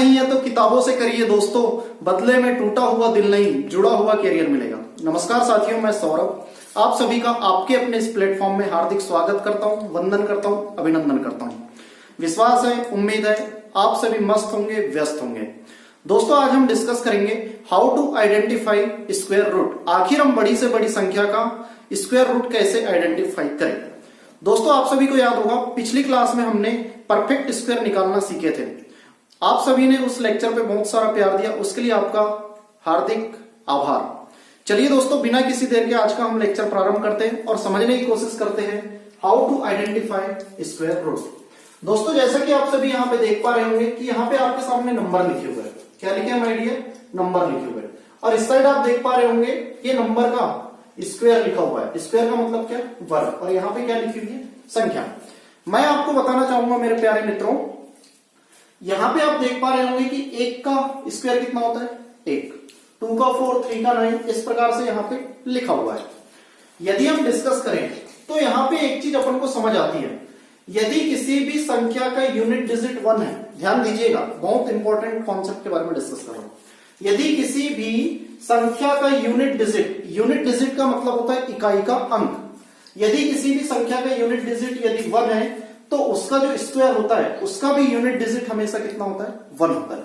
नहीं है तो किताबों से करिए दोस्तों, बदले में टूटा हुआ दिल नहीं, जुड़ा हुआ कैरियर मिलेगा। नमस्कार साथियों, मैं सौरभ आप सभी का आपके अपने इस प्लेटफॉर्म में हार्दिक स्वागत करता हूं, वंदन करता हूं, अभिनंदन करता हूं। विश्वास है, उम्मीद है आप सभी मस्त होंगे, व्यस्त होंगे। दोस्तों आज हम डिस्कस करेंगे how to identify square root. आखिर हम बड़ी से बड़ी संख्या का स्क्वायर रूट कैसे आइडेंटिफाई करें। दोस्तों आप सभी को याद होगा पिछली क्लास में हमने परफेक्ट स्क्वायर निकालना सीखे थे। आप सभी ने उस लेक्चर पे बहुत सारा प्यार दिया, उसके लिए आपका हार्दिक आभार। चलिए दोस्तों बिना किसी देर के आज का हम लेक्चर प्रारंभ करते हैं और समझने की कोशिश करते हैं how to identify square root. दोस्तों जैसा कि आप सभी यहाँ पे देख पा रहे होंगे कि यहाँ पे आपके सामने नंबर लिखे हुए हैं। क्या लिखे हैं माय डियर? नंबर लिखे हुए हैं। और इस साइड आप देख पा रहे होंगे ये नंबर का स्क्वायर लिखा हुआ है। स्क्वायर का मतलब क्या? वर्ग। और यहाँ पे क्या लिखी हुई है? संख्या। मैं आपको बताना चाहूंगा मेरे प्यारे मित्रों, यहां पे आप देख पा रहे होंगे कि एक का स्क्वायर कितना होता है? एक। 2 का 4, 3 का 9, इस प्रकार से यहां पे लिखा हुआ है। यदि हम डिस्कस करें तो यहां पे एक चीज अपन को समझ आती है, यदि किसी भी संख्या का यूनिट डिजिट 1 है, ध्यान दीजिएगा बहुत इंपॉर्टेंट कॉन्सेप्ट के बारे में डिस्कस कर रहा हूं। यदि किसी भी संख्या का यूनिट डिजिट का मतलब होता है इकाई का अंक। यदि किसी भी संख्या का यूनिट डिजिट यदि 1 है तो उसका जो स्क्वायर होता है उसका भी यूनिट डिजिट हमेशा कितना होता है? 1 होता है।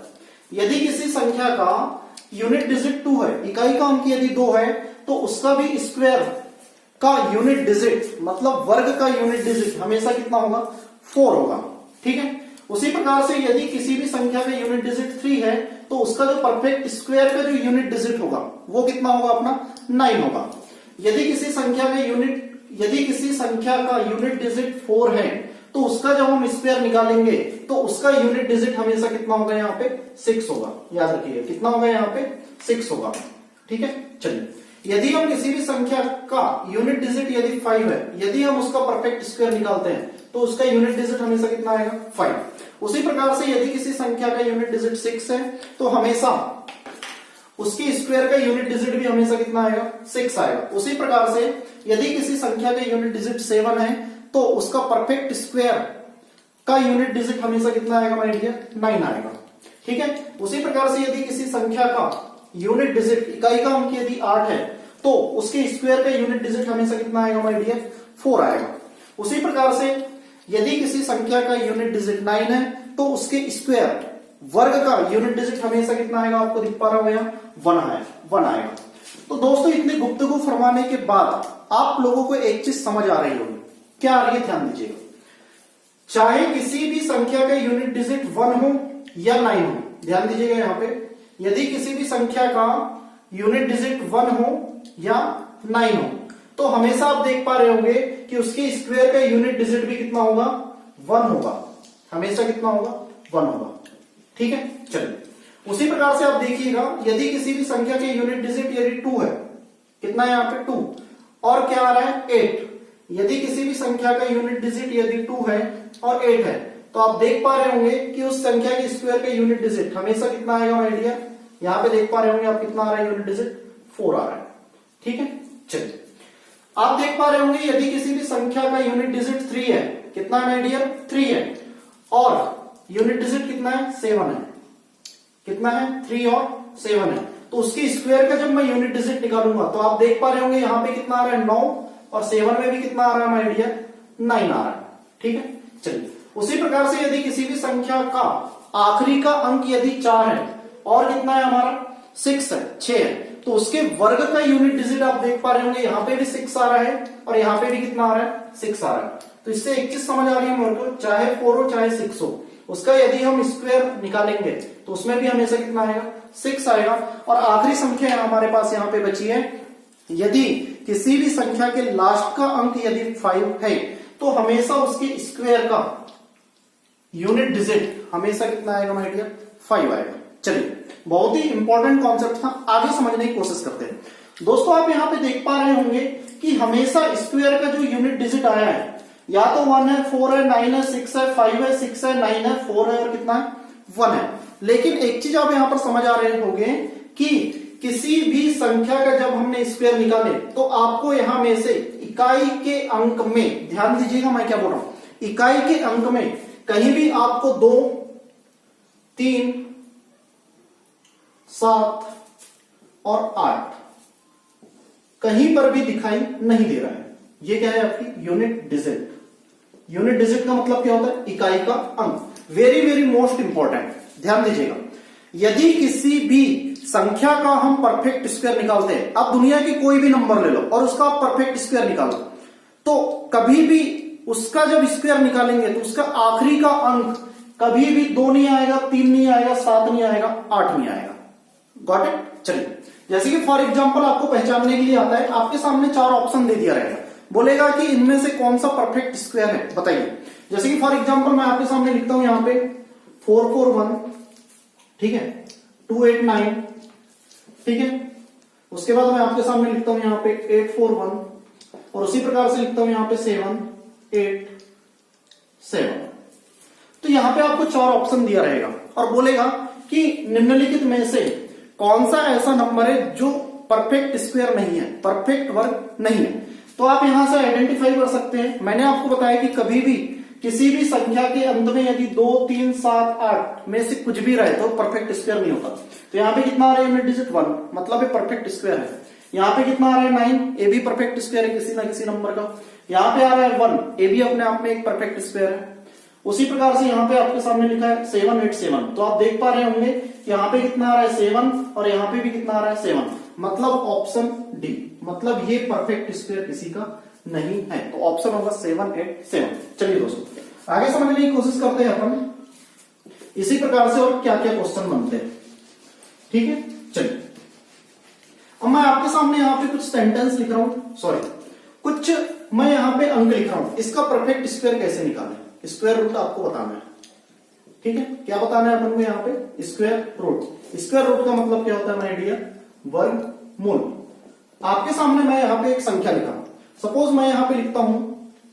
यदि किसी संख्या का यूनिट डिजिट 2 है, इकाई का अंक यदि 2 है तो उसका भी स्क्वायर का यूनिट डिजिट मतलब वर्ग का यूनिट डिजिट हमेशा कितना होगा? 4 होगा। ठीक है। उसी प्रकार से यदि किसी भी संख्या का यूनिट डिजिट 3 है तो उसका जो परफेक्ट स्क्वायर का जो यूनिट डिजिट होगा वो कितना होगा? अपना 9 होगा। यदि किसी संख्या का यूनिट डिजिट 4 है तो उसका जब हम स्क्वायर निकालेंगे तो उसका यूनिट डिजिट हमेशा कितना होगा? यहाँ पे 6 होगा। याद रखिए कितना होगा? यहाँ पे 6 होगा। ठीक है। चलिए यदि हम किसी भी संख्या का यूनिट डिजिट यदि 5 है, यदि हम उसका परफेक्ट स्क्वायर निकालते हैं तो उसका यूनिट डिजिट हमेशा कितना आएगा? 5। उसी प्रकार से यदि किसी संख्या का यूनिट डिजिट 6 है तो हमेशा उसकी स्क्वायर का यूनिट डिजिट भी हमेशा कितना आएगा? 6 आएगा। उसी प्रकार से यदि किसी संख्या का यूनिट डिजिट 7 है तो उसका परफेक्ट स्क्वायर का यूनिट डिजिट हमेशा कितना आएगा माय डियर? 9 आएगा। ठीक है। उसी प्रकार से यदि किसी संख्या का यूनिट डिजिट इकाई का अंक यदि 8 है तो उसके स्क्वायर का यूनिट डिजिट हमेशा कितना आएगा माय डियर? 4 आएगा। उसी प्रकार से यदि किसी संख्या का यूनिट डिजिट 9 है तो उसके स्क्वायर वर्ग का यूनिट डिजिट हमेशा कितना आएगा? आपको दिख पा रहा होगा 1 आएगा। तो दोस्तों इतनी गुफ्तगू फरमाने के बाद आप लोगों को एक चीज समझ आ रही होगी। क्या आ रही है? ध्यान दीजिएगा। चाहे किसी भी संख्या का यूनिट डिजिट 1 हो या 9 हो, ध्यान दीजिएगा यहाँ पे, यदि किसी भी संख्या का यूनिट डिजिट 1 हो या 9 हो तो हमेशा आप देख पा रहे होंगे कि उसके स्क्वायर का यूनिट डिजिट भी कितना होगा? 1 होगा। हमेशा कितना होगा? 1 होगा। ठीक है। चलिए उसी प्रकार से आप देखिएगा यदि किसी भी संख्या के यूनिट डिजिट यदि 2 है, कितना है यहाँ पे? 2। और क्या आ रहा है? 8। यदि किसी भी संख्या का यूनिट डिजिट यदि 2 है और 8 है तो आप देख पा रहे होंगे कि उस संख्या के स्क्वायर का यूनिट डिजिट हमेशा कितना आएगा माय डियर? यहाँ पे देख पा रहे होंगे आप कितना आ रहा है? यूनिट डिजिट 4 आ रहा है। ठीक है। चलिए आप देख पा रहे होंगे यदि किसी भी संख्या का यूनिट डिजिट 3 है, कितना है माय डियर? 3 है। और यूनिट डिजिट कितना है? 7 है। कितना है? 3 और 7 है। तो उसकी स्क्वायर का जब मैं यूनिट डिजिट निकालूंगा तो आप देख पा रहे होंगे यहाँ पे कितना आ रहा है? 9 और 7 में भी कितना आ रहा है माय डियर? 9 आ रहा है। ठीक है। चलिए उसी प्रकार से यदि किसी भी संख्या का आखिरी का अंक यदि 4 है और कितना है हमारा? 6 है, 6 है, तो उसके वर्ग का यूनिट डिजिट आप देख पा रहे होंगे यहाँ पे भी 6 आ रहा है और यहाँ पे भी कितना आ रहा है? 6 आ रहा है। तो इससे एक चीज समझ आ रही है मेरे को, चाहे 4 हो चाहे 6 हो, उसका यदि हम स्क्वायर निकालेंगे तो उसमें भी हमेशा कितना आएगा? 6 आएगा। और आखिरी संख्या हमारे पास यहाँ पे बची है, यदि किसी भी संख्या के लास्ट का अंक यदि 5 है तो हमेशा उसके स्क्वायर का यूनिट डिजिट हमेशा कितना आएगा माय डियर? 5 आएगा। चलिए बहुत ही इंपॉर्टेंट कॉन्सेप्ट था, आगे समझने की कोशिश करते हैं। दोस्तों आप यहाँ पे देख पा रहे होंगे कि हमेशा स्क्वायर का जो यूनिट डिजिट आया है या तो 1 है, 4 है, 9 है, 6 है, 5 है, 6 है, 9 है, 4 है और कितना है? 1 है। लेकिन एक चीज आप यहां पर समझ आ रहे होंगे कि किसी भी संख्या का जब हमने स्क्वायर निकाले तो आपको यहां में से इकाई के अंक में, ध्यान दीजिएगा मैं क्या बोल रहा हूं, इकाई के अंक में कहीं भी आपको 2, 3, 7 और 8 कहीं पर भी दिखाई नहीं दे रहा है। ये क्या है आपकी यूनिट डिजिट। यूनिट डिजिट का मतलब क्या होता है, इकाई का अंक। वेरी वेरी मोस्ट इंपॉर्टेंट, ध्यान दीजिएगा। यदि किसी भी संख्या का हम परफेक्ट स्क्वायर निकालते हैं, आप दुनिया की कोई भी नंबर ले लो और उसका आप परफेक्ट स्क्वायर निकालो, तो कभी भी उसका जब स्क्वायर निकालेंगे तो उसका आखिरी का अंक कभी भी 2 नहीं आएगा, 3 नहीं आएगा, 7 नहीं आएगा, 8 नहीं आएगा। Got it. चलिए, जैसे कि फॉर एग्जांपल आपको पहचानने के लिए आता है, आपके सामने 4 ऑप्शन दे दिया रहेगा, बोलेगा कि इनमें से कौन सा परफेक्ट स्क्वायर है बताइए। जैसे कि फॉर एग्जांपल मैं आपके सामने लिखता हूं यहां पे 441, ठीक है, 289, ठीक है। उसके बाद मैं आपके सामने लिखता हूं यहां पे 841 और उसी प्रकार से लिखता हूं यहां पे 787। तो यहां पे आपको 4 ऑप्शन दिया रहेगा और बोलेगा कि निम्नलिखित में से कौन सा ऐसा नंबर है जो परफेक्ट स्क्वायर नहीं है, परफेक्ट वर्ग नहीं है। तो आप यहां से आइडेंटिफाई कर सकते हैं। मैंने आपको बताया कि कभी भी किसी भी संख्या के अंत में यदि 2, 3, 7, 8 में से कुछ भी रहे तो परफेक्ट स्क्वायर नहीं होता। तो यहाँ पे कितना आ रहा है यूनिट डिजिट 1, मतलब ये परफेक्ट स्क्वायर है। यहाँ पे कितना आ रहा है 9, ये भी परफेक्ट स्क्वायर है किसी ना किसी नंबर का। यहाँ पे आ रहा है 1, ये भी अपने आप में एक परफेक्ट स्क्वायर है। उसी प्रकार से यहाँ पे आपके सामने लिखा है 787, तो आप देख पा रहे होंगे यहाँ पे कितना आ रहा है 7 और यहाँ पे भी कितना आ रहा है 7, मतलब ऑप्शन डी, मतलब ये परफेक्ट स्क्वायर किसी का नहीं है। तो ऑप्शन होगा 787। चलिए दोस्तों आगे समझने की कोशिश करते हैं अपन इसी प्रकार से और क्या क्या क्वेश्चन बनते हैं, ठीक है। चलिए अब मैं आपके सामने यहाँ पे कुछ सेंटेंस लिख रहा हूं, सॉरी कुछ मैं यहाँ पे अंक लिख रहा हूं। इसका परफेक्ट स्क्वायर कैसे निकालें, स्क्वायर रूट आपको बताना है, ठीक है। क्या बताना है अपन को यहाँ पे, स्क्वायर रूट। स्क्वायर रूट का मतलब क्या होता है माय डियर, वर्गमूल। आपके सामने मैं यहाँ पे एक संख्या लिखा हूं, सपोज मैं यहाँ पे लिखता हूं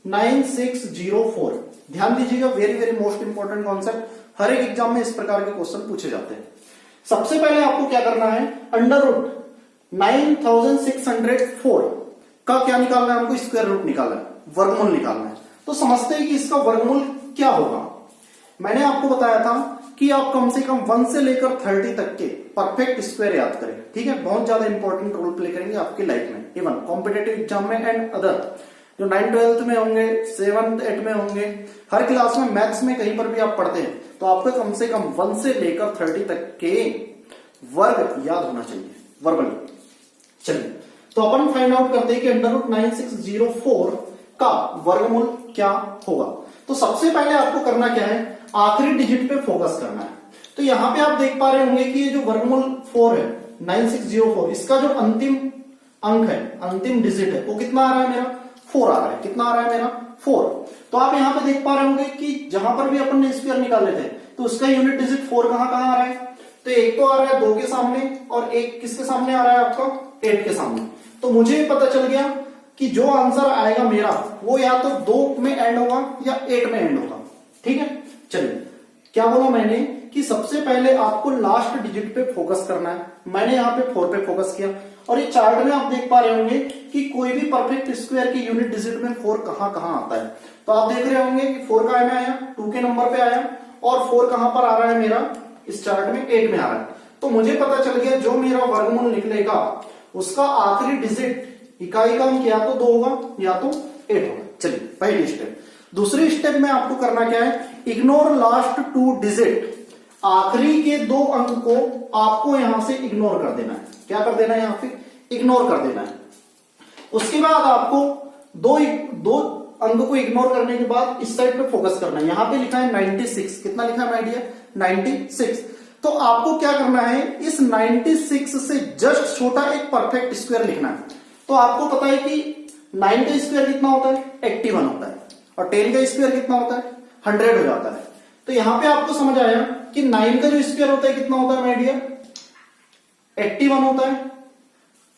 9604। ध्यान दीजिएगा, very very most important concept, हर एक एग्जाम में इस प्रकार के क्वेश्चन पूछे जाते हैं। सबसे पहले आपको क्या करना है, अंडर रूट 9604 का क्या निकालना है, हमको स्क्वायर रूट निकालना है, वर्गमूल निकालना है। तो समझते हैं कि इसका वर्गमूल क्या होगा। मैंने आपको बताया था कि आप कम से कम 1 से लेकर 30 तक के परफेक्ट स्क्वायर याद करें, ठीक है। बहुत ज्यादा इंपॉर्टेंट रोल प्ले करेंगे आपकी लाइफ में, इवन कॉम्पिटेटिव एग्जाम में एंड अदर जो 9th 12th में होंगे, 7th 8th में होंगे, हर क्लास में मैथ्स में कहीं पर भी आप पढ़ते हैं तो आपको कम से कम 1 से लेकर 30 तक के वर्ग याद होना चाहिए, वर्बली। चलिए तो अपन फाइंड आउट करते हैं कि अंडर रूट 9604 का वर्गमूल क्या होगा। तो सबसे पहले आपको करना क्या है, आखिरी डिजिट पे फोकस करना है। तो यहां पे आप देख पा रहे होंगे कि ये जो वर्गमूल 4 है 9604, इसका जो अंतिम अंक है, अंतिम डिजिट है, वो कितना आ रहा है मेरा, 4 आ रहा है। कितना आ रहा है मेरा, 4। तो आप यहां पे देख पा रहे होंगे कि जहां पर भी अपन ने स्क्वायर निकाले थे तो उसका यूनिट डिजिट 4 कहां कहां आ रहा है, तो एक तो आ रहा है 2 के सामने और एक किसके सामने आ रहा है आपका, 8 के सामने। तो मुझे पता चल गया कि जो आंसर आएगा मेरा वो या तो 2 में एंड होगा या 8 में एंड होगा, ठीक है। चलिए क्या बोला मैंने कि सबसे पहले आपको लास्ट डिजिट पे फोकस करना है। मैंने यहाँ पे 4 पे फोकस किया और ये चार्ट में आप देख पा रहे होंगे कि कोई भी परफेक्ट स्क्वायर की यूनिट डिजिट में 4 कहां कहां आता है। तो आप देख रहे होंगे कि 4 कहां में आया, 2 के नंबर पे आया और 4 कहां पर आ रहा है मेरा, इस चार्ट में 8 में आ रहा है। तो मुझे पता चल गया जो मेरा वर्गमूल निकलेगा उसका आखिरी डिजिट इकाई का अंक या तो 2 होगा या तो 8 होगा। चलिए पहली स्टेप। दूसरी स्टेप में आपको करना क्या है, इग्नोर लास्ट 2 डिजिट, आखिरी के 2 अंक को आपको यहां से इग्नोर कर देना है। क्या कर देना है, यहां पे इग्नोर कर देना है। उसके बाद आपको दो अंक को इग्नोर करने के बाद इस साइड पे फोकस करना है। यहां पे लिखा है 96, कितना लिखा है माय डियर, 96। तो आपको क्या करना है, इस 96 से जस्ट छोटा एक परफेक्ट स्क्वायर लिखना है। तो आपको पता है कि 9 का स्क्वायर कितना होता है, 81 होता है और 10 का स्क्वायर कितना होता है, 100 हो जाता है। तो यहां पे आपको समझ आया कि 9 का जो स्क्वायर होता है कितना होता है माय डियर, 81 होता है।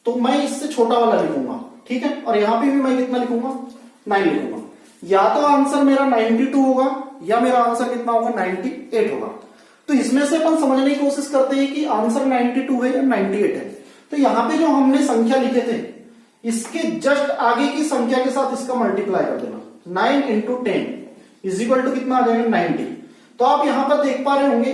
तो मैं इससे छोटा वाला लिखूंगा, ठीक है। और यहां पे भी मैं कितना लिखूंगा, 9 लिखूंगा। या तो आंसर मेरा 92 होगा या मेरा आंसर कितना होगा, 98 होगा। तो इसमें से अपन समझने की कोशिश करते हैं कि आंसर 92 है या 98 है। तो यहां पे जो हमने संख्या लिखे थे इसके जस्ट आगे की संख्या के साथ इसका मल्टीप्लाई कर देना, 9 × 10 इज इक्वल टू कितना आ जाएगा, 90। तो आप यहां पर देख पा रहे होंगे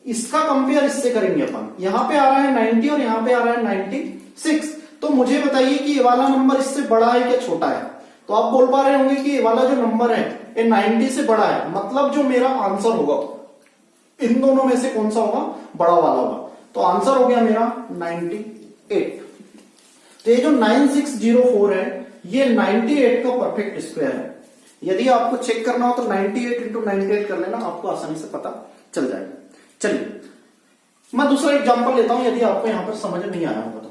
इसका कंपेयर इससे करेंगे अपन। यहां पे आ रहा है 90 और यहां पे आ रहा है 96। तो मुझे बताइए कि ये वाला नंबर इससे बड़ा है क्या छोटा है। तो आप बोल पा रहे होंगे कि ये वाला जो नंबर है ये 90 से बड़ा है, मतलब जो मेरा आंसर होगा इन दोनों में से कौन सा होगा, बड़ा वाला होगा। तो आंसर हो गया मेरा 98। तो ये जो 9604 है ये 98 का परफेक्ट स्क्वायर है। यदि आपको चेक करना हो तो 98 इंटू 98 कर लेना, आपको आसानी से पता चल जाएगा। चलिए मैं दूसरा एग्जांपल लेता हूं, यदि आपको यहां पर समझ नहीं आया होगा तो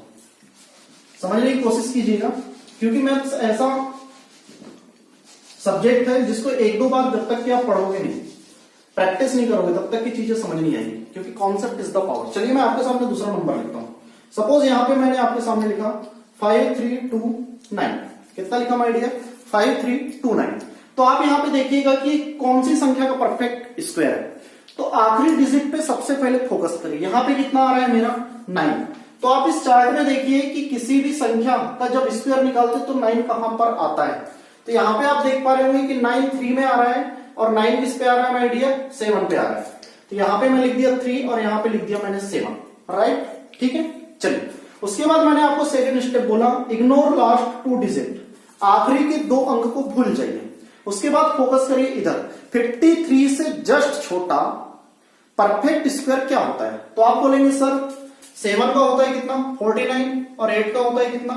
समझने की कोशिश कीजिएगा, क्योंकि मैथ्स ऐसा सब्जेक्ट है जिसको एक दो बार जब तक कि आप पढ़ोगे नहीं, प्रैक्टिस नहीं करोगे, तब तक की चीजें समझ नहीं आएगी, क्योंकि कॉन्सेप्ट इज द पावर। चलिए मैं आपके सामने दूसरा नंबर लिखता हूं। सपोज यहां पे मैंने आपके सामने लिखा 5329। कितना लिखा माय डियर, 5329। तो आप यहां पे देखिएगा कि कौन सी संख्या का परफेक्ट स्क्वायर है। तो आखिरी डिजिट पे सबसे पहले फोकस करिए। यहां पे कितना आ रहा है मेरा 9। तो आप इस चार्ट में देखिए कि किसी भी संख्या का जब स्क्वायर निकालते तो 9 कहां पर आता है। तो यहां पे आप देख पा रहे होंगे कि 9 3 में आ रहा है और 9 किस पे आ रहा है माय डियर, 7 पे आ रहा है। तो यहां पे मैं लिख दिया 3 और यहां पे लिख दिया मैंने 7, राइट, ठीक है। चलिए उसके बाद मैंने आपको सेकंड स्टेप बोला, इग्नोर लास्ट 2 डिजिट, आखिरी के 2 अंक को भूल जाइए। उसके बाद फोकस करिए इधर, 53 से जस्ट छोटा परफेक्ट स्क्वायर क्या होता है। तो आप बोलेंगे सर 7 का होता है कितना, 49, और 8 का होता है कितना,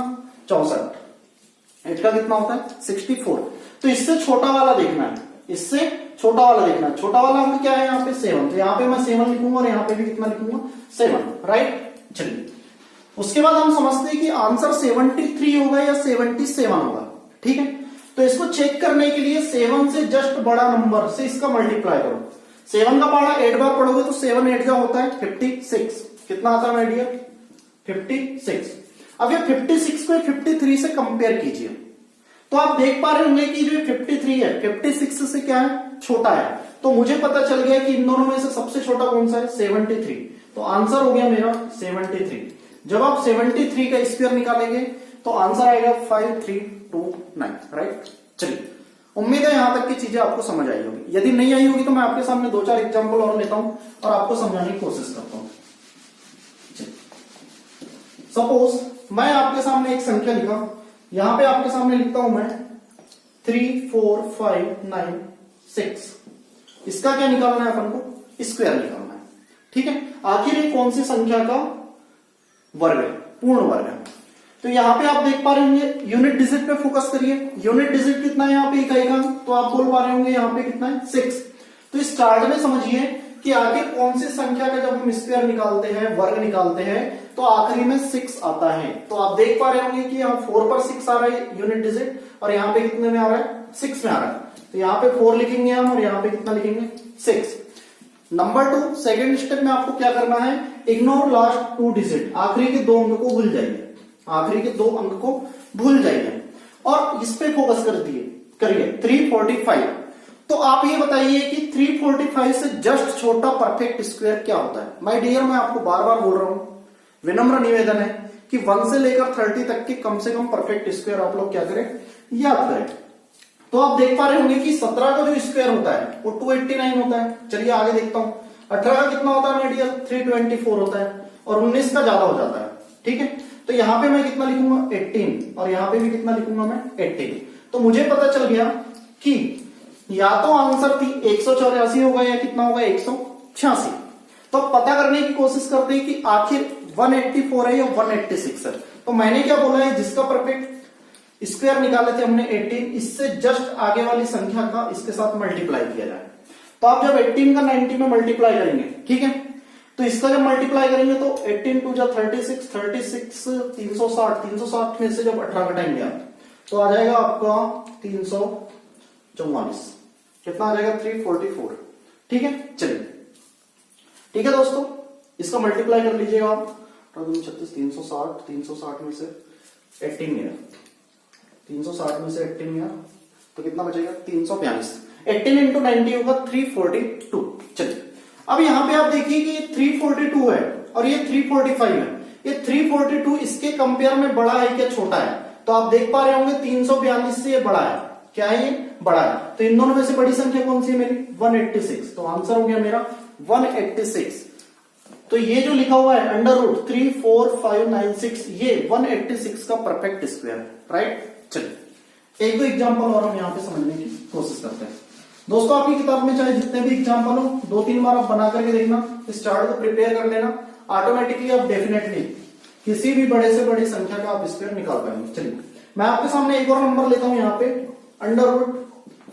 64। 8 का कितना होता है 64। तो इससे छोटा वाला देखना है, इससे छोटा वाला देखना है। छोटा वाला अंक क्या है यहाँ पे 7। तो यहाँ पे मैं 7 लिखूंगा और यहाँ पे भी कितना लिखूंगा 7, राइट। चलिए उसके बाद हम समझते हैं कि आंसर 73 होगा या 77 होगा, ठीक है। तो इसको चेक करने के लिए 7 से जस्ट बड़ा नंबर से इसका मल्टीप्लाई करो। 7 का पहाड़ा 8 बार पढ़ोगे तो 7 8 का होता है 56। कितना आता है माय डियर, 56। अब ये 56 को 53 से कंपेयर कीजिए, तो आप देख पा रहे होंगे कि जो 53 है 56 से क्या है, छोटा है। तो मुझे पता चल गया कि इन दोनों में से सबसे छोटा कौन सा है, 73। तो आंसर हो गया मेरा 73। जब आप 73 का स्क्वायर निकालेंगे तो आंसर आएगा 5329, राइट। चलिए उम्मीद है यहां तक की चीजें आपको समझ आई होगी। यदि नहीं आई होगी तो मैं आपके सामने 2-4 एग्जांपल और लेता हूं और आपको समझाने की कोशिश करता हूं। सपोज मैं आपके सामने एक संख्या लिखा, यहां पे आपके सामने लिखता हूं मैं 34596। इसका क्या निकालना है अपन को, स्क्वायर निकालना है, ठीक है। आखिर ये कौन सी संख्या का वर्ग है, पूर्ण वर्ग है। तो यहां पे आप देख पा रहे होंगे, यूनिट डिजिट पे फोकस करिए। यूनिट डिजिट कितना है यहाँ पे, इकाई का, तो आप बोल पा रहे होंगे यहाँ पे कितना है 6। तो इस चार्ट में समझिए कि आखिर कौन सी संख्या का जब हम स्क्वायर निकालते हैं, वर्ग निकालते हैं, तो आखिरी में 6 आता है। तो आप देख पा रहे होंगे कि यहाँ 4 पर 6 आ रहा है यूनिट डिजिट, और यहाँ पे कितने में आ रहा है, 6 में आ रहा है। तो यहाँ पे 4 लिखेंगे हम और यहाँ पे कितना लिखेंगे 6। नंबर 2 सेकेंड स्टेप में आपको क्या करना है, इग्नोर लास्ट 2 डिजिट, आखिरी के 2 अंक को भूल जाइए। आखिरी के 2 अंक को भूल जाइए और इस पे फोकस कर दिए करिए 345। तो आप ये बताइए कि 345 से जस्ट छोटा परफेक्ट स्क्वायर क्या होता है। माय डियर मैं आपको बार बार बोल रहा हूं, विनम्र निवेदन है कि 1 से लेकर 30 तक के कम से कम परफेक्ट स्क्वायर आप लोग क्या करें, याद करें। तो आप देख पा रहे होंगे कि 17 का जो स्क्वायर होता है वो 289 होता है। चलिए आगे देखता हूं, 18 का कितना होता है माय डियर, 324 होता है, और 19 का ज्यादा हो जाता है, ठीक है। तो यहां पे मैं कितना लिखूंगा 18, और यहां पे भी कितना लिखूंगा मैं 18। तो मुझे पता चल गया कि या तो आंसर थी 184 होगा या कितना होगा 186। तो पता करने की कोशिश करते हैं कि आखिर 184 है या 186 है। तो मैंने क्या बोला है, जिसका परफेक्ट स्क्वायर निकाले थे हमने 18, इससे जस्ट आगे वाली संख्या का इसके साथ मल्टीप्लाई किया जाए। तो आप जब 18 का 90 में मल्टीप्लाई करेंगे, ठीक है, तो इसका जब मल्टीप्लाई करेंगे तो 18 2 जा 36, 36 360, 360 में से जब 18 घटाएंगे आप तो आ जाएगा आपका 344। कितना आ जाएगा 344, ठीक है। चलिए ठीक है दोस्तों, इसका मल्टीप्लाई कर लीजिएगा आप, 36 360, 360 में से 18 गया, 360 में से 18 गया तो कितना बचेगा 342। 18 इंटू 90 होगा 342। चलिए अब यहां पे आप देखिए कि ये 342 है और ये 345 है। ये 342 इसके कंपेयर में बड़ा है क्या छोटा है। तो आप देख पा रहे होंगे 342 से ये बड़ा है, क्या है ये बड़ा है। तो इन दोनों में से बड़ी संख्या कौन सी है मेरी 186। तो आंसर हो गया मेरा 186। तो ये जो लिखा हुआ है अंडर रूट 34596 ये 186 का परफेक्ट स्क्वायर है, राइट। चलिए एक दो एग्जांपल और हम यहाँ पे समझने की कोशिश करते हैं। दोस्तों आपकी किताब में चाहे जितने भी एग्जांपल हो 2-3 बार आप बना करके देखना, इस चार्ट को प्रिपेयर कर लेना, ऑटोमेटिकली आप डेफिनेटली किसी भी बड़े से बड़ी संख्या का आप स्क्वायर निकाल पाएंगे। चलिए मैं आपके सामने एक और नंबर लेता हूं यहाँ पे अंडर रूट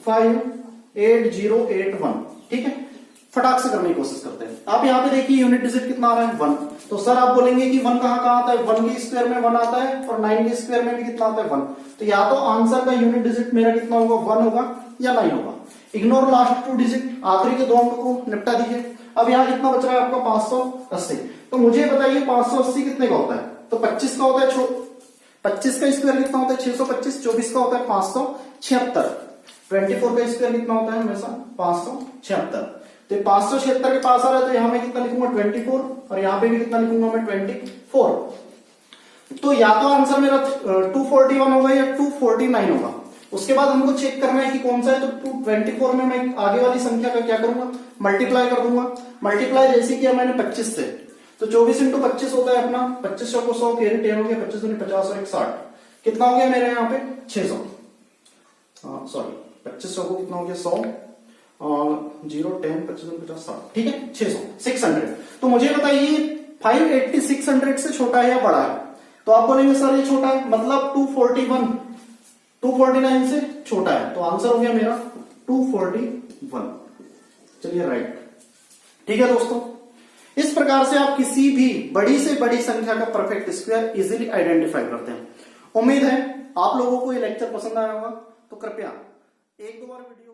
58081, ठीक है। फटाक से करने की कोशिश करते हैं। आप यहाँ पे देखिए यूनिट डिजिट कितना आ रहा है 1। तो सर आप बोलेंगे कि 1 कहाँ आता है, 1 के स्क्वायर में 1 आता है और 9 के स्क्वायर में भी कितना आता है 1। तो या तो आंसर का यूनिट डिजिट मेरा कितना होगा 1 होगा या 9 होगा। इग्नोर लास्ट 2 डिजिट, आखिरी के 2 अंक को निपटा दीजिए। अब यहाँ कितना बच रहा है आपका 580। तो मुझे बताइए 580 कितने का होता है, तो 25 का होता है। 25 का स्क्वायर कितना होता है 625, 24 का होता है 576, 24 का स्क्वायर कितना होता है हमेशा 576। तो 576 के पास आ रहा है तो यहां मैं कितना लिखूंगा 24 और यहां पे भी कितना लिखूंगा मैं 24। तो या तो आंसर मेरा 241 होगा या 249 होगा। उसके बाद हमको चेक करना है कि कौन सा है। तो 224 में मैं आगे वाली संख्या का क्या करूंगा मल्टीप्लाई कर दूंगा। मल्टीप्लाई जैसे किया मैंने 25 से, तो 24 इंटू 25 होता है अपना 25 को 100 कैरी 10 हो गया, 25 दूनी 50 और 60 कितना हो गया मेरे यहाँ पे 600। सॉरी 2500 को कितना हो गया 100 और 0 10 25 50 60, ठीक है 600 600। तो मुझे बताइए 580 600 से छोटा है या बड़ा है। तो आप बोलेंगे सर ये छोटा है, मतलब 241 249 से छोटा है। तो आंसर हो गया मेरा 241। चलिए राइट, ठीक है दोस्तों। इस प्रकार से आप किसी भी बड़ी से बड़ी संख्या का परफेक्ट स्क्वायर इजीली आइडेंटिफाई करते हैं। उम्मीद है आप लोगों को ये लेक्चर पसंद आया होगा। तो कृपया 1-2 बार वीडियो